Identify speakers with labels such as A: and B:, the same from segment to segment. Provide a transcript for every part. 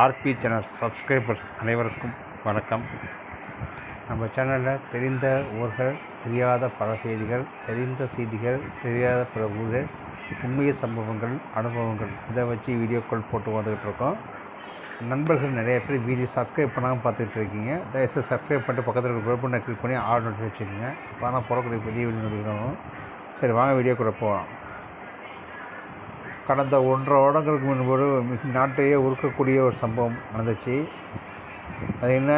A: RB channel subscribers அனைவருக்கும் வணக்கம். நம்ம சேனலில் தெரிந்த ஊர்கள், தெரியாத பல செய்திகள், தெரிந்த செய்திகள், தெரியாத பல ஊர்கள், உண்மைய சம்பவங்கள், அனுபவங்கள், இதை வச்சு வீடியோக்கள் போட்டு வந்துக்கிட்டு இருக்கோம். நண்பர்கள் நிறைய பேர் வீடியோ சப்ஸ்கிரைப் பண்ணாமல் பார்த்துட்டு இருக்கீங்க. தயவுசெய்து சப்ஸ்கிரைப் பண்ணிட்டு பக்கத்தில் இருக்க பெல் பட்டனை கிளிக் பண்ணி ஆல் நோட்டி வச்சுக்கோங்க. ஆனால் போடக்கூடிய பெரிய வீடியோ நோட்டிஃபிகேஷன். சரி, வாங்க வீடியோக்குள்ளே போகலாம். கடந்த 1.5 வருடங்களுக்கு முன்பு நாட்டையே உருக்கக்கூடிய ஒரு சம்பவம் நடந்துச்சு. அது என்ன,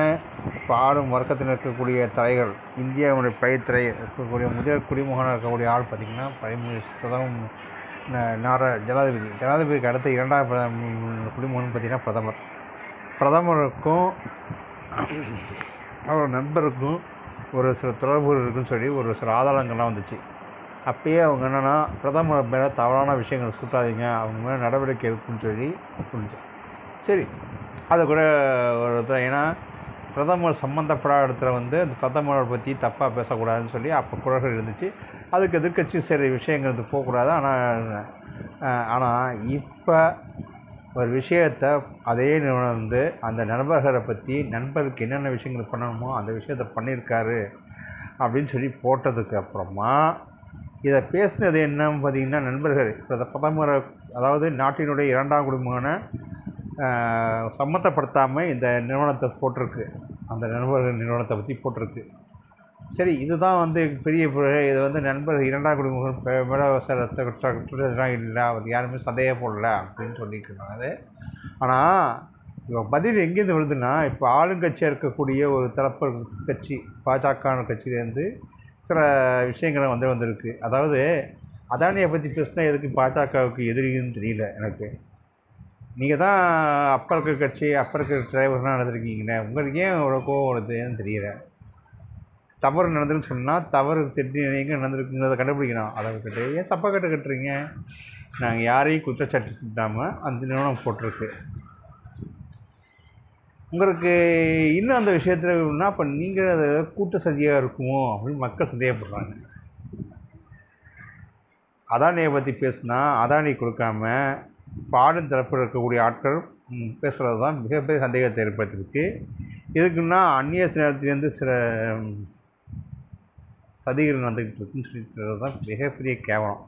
A: இப்போ ஆளும் வர்க்கத்தில் இருக்கக்கூடிய தலைகள், இந்தியாவுடைய பயிர்த்துறை இருக்கக்கூடிய முதல் குடிமகனாக இருக்கக்கூடிய ஆள் பார்த்திங்கன்னா ஜனாதிபதிக்கு அடுத்த 2வது குடிமகன் பார்த்திங்கன்னா பிரதமருக்கும் அவர் நண்பருக்கும் ஒரு சில தொடர்புகள் இருக்குன்னு சொல்லி ஒரு சில ஆதாரங்கள்லாம் வந்துச்சு. அப்பயே அவங்க என்னென்னா, பிரதமர் மேலே தவறான விஷயங்கள் சுட்டாதீங்க, அவங்க மேலே நடவடிக்கை எடுக்குன்னு சொல்லி புரிஞ்சு. சரி, அதை கூட ஒரு ஏன்னா பிரதமர் சம்மந்தப்படாத இடத்துல அந்த பிரதமரை பற்றி தப்பாக பேசக்கூடாதுன்னு சொல்லி அப்போ குரல்கள் இருந்துச்சு. அதுக்கு எதிர்க்கட்சி சரி விஷயங்கள் போகக்கூடாது. ஆனால் இப்போ ஒரு விஷயத்தை அதே நிறுவனம் அந்த நண்பர்களை பற்றி, நண்பருக்கு என்னென்ன விஷயங்கள் பண்ணணுமோ அந்த விஷயத்தை பண்ணியிருக்காரு அப்படின்னு சொல்லி போட்டதுக்கு அப்புறமா இதை பேசினது என்னன்னு பார்த்தீங்கன்னா, நண்பர்கள் பிரதமரை, அதாவது நாட்டினுடைய 2ஆம் குடிமகனை சம்மந்தப்படுத்தாமல் இந்த நிறுவனத்தை போட்டிருக்கு. அந்த நண்பர்கள் நிறுவனத்தை பற்றி போட்டிருக்கு. சரி, இதுதான் பெரிய இது நண்பர்கள் 2ஆம் குடிமகன் மேலே இல்லை, அவர் யாருமே சந்தேகப்படல அப்படின்னு சொல்லியிருக்காங்க. ஆனால் இப்போ பதில் எங்கேருந்து வருதுன்னா, இப்போ ஆளுங்கட்சியாக இருக்கக்கூடிய ஒரு தரப்பு கட்சி பாஜக கட்சியிலேருந்து சில விஷயங்களை வந்திருக்கு. அதாவது அதானியை பற்றி பேசினா எதுக்கு பாஜகவுக்கு எதிரின்னு தெரியல எனக்கு. நீங்கள் தான் அப்போ இருக்கிற கட்சி, அப்போ இருக்கிற டிரைவர்லாம் நடந்திருக்கீங்களே, உங்களுக்கு ஏன் அவ்வளோ கோவம் வருதுன்னு தெரியல. தவறு நடந்துன்னு சொன்னால் தவறு திட்டி எங்கே நடந்திருக்குங்கிறத கண்டுபிடிக்கணும். அதை விட்டுட்டு ஏன் சப்பா கட்டுறீங்க? நாங்கள் யாரையும் குற்றச்சாட்டு சுட்டாமல் அந்த நிறுவனம் போட்டிருக்கு. உங்களுக்கு இன்னும் அந்த விஷயத்தில் அப்போ நீங்கள் அதை கூட்டு சதியாக இருக்குமோ அப்படின்னு மக்கள் சந்தேகப்படுறாங்க. அதானியை பற்றி பேசுனா அதானி கொடுக்காம பாடும் தரப்பில் இருக்கக்கூடிய ஆட்கள் பேசுகிறது தான் மிகப்பெரிய சந்தேகத்தை ஏற்படுத்திருக்கு. இதுக்குன்னா அந்நிய நேரத்திலேருந்து சில சதிகள் நடந்துக்கிட்டு இருக்குன்னு சொல்லி தான் மிகப்பெரிய கேவலம்.